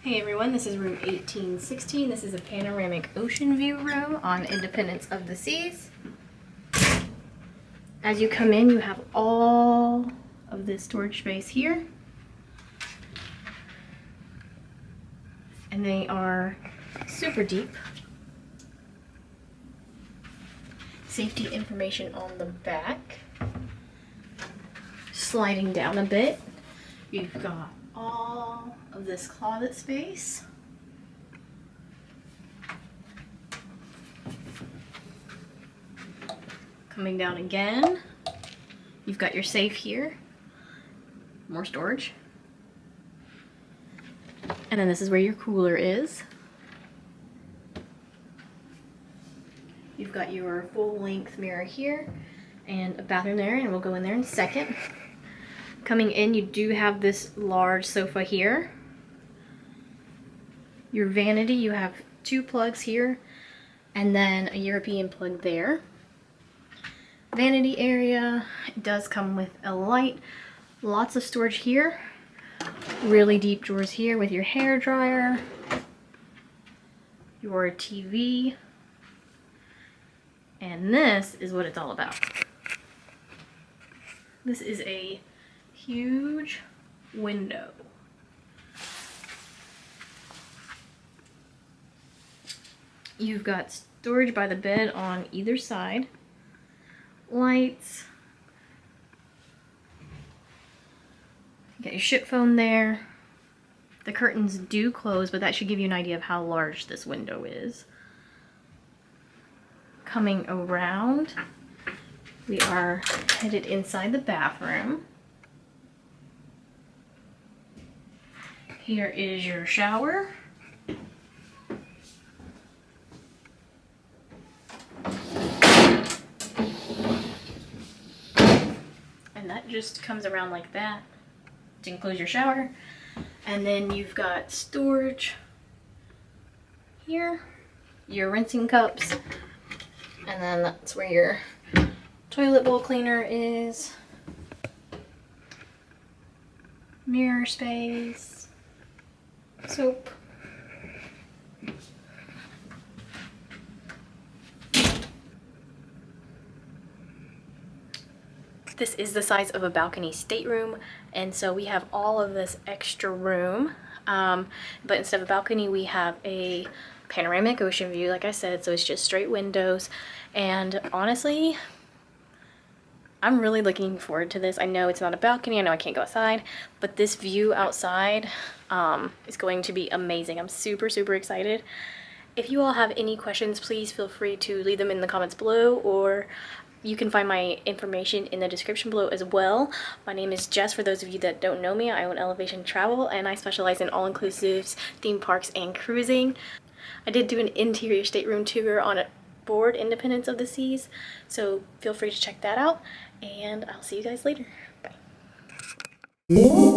Hey everyone, this is room 1816. This is a panoramic ocean view room on Independence of the Seas. As you come in, you have all of this storage space here. And they are super deep. Safety information on the back. Sliding down a bit, you've got all of this closet space. Coming down again, you've got your safe here, more storage. And then this is where your cooler is. You've got your full-length mirror here and a bathroom there, and we'll go in there in a second. Coming in, you do have this large sofa here. Your vanity, you have two plugs here and then a European plug there. Vanity area, it does come with a light. Lots of storage here. Really deep drawers here with your hair dryer, your TV, and this is what it's all about. This is a huge window. You've got storage by the bed on either side. Lights. You got your ship phone there. The curtains do close, but that should give you an idea of how large this window is. Coming around, we are headed inside the bathroom. Here is your shower. And that just comes around like that to enclose your shower. And then you've got storage here, your rinsing cups, and then that's where your toilet bowl cleaner is. Mirror space. Soap. This is the size of a balcony stateroom, and so we have all of this extra room, but instead of a balcony we have a panoramic ocean view, like I said, so it's just straight windows. And honestly, I'm really looking forward to this. I know it's not a balcony, I know I can't go outside, but this view outside is going to be amazing. I'm super excited. If you all have any questions, please feel free to leave them in the comments below, or you can find my information in the description below as well. My name is Jess. For those of you that don't know me, I own Elevation Travel, and I specialize in all-inclusives, theme parks, and cruising. I did do an interior stateroom tour on board Independence of the Seas, so feel free to check that out, and I'll see you guys later. Bye.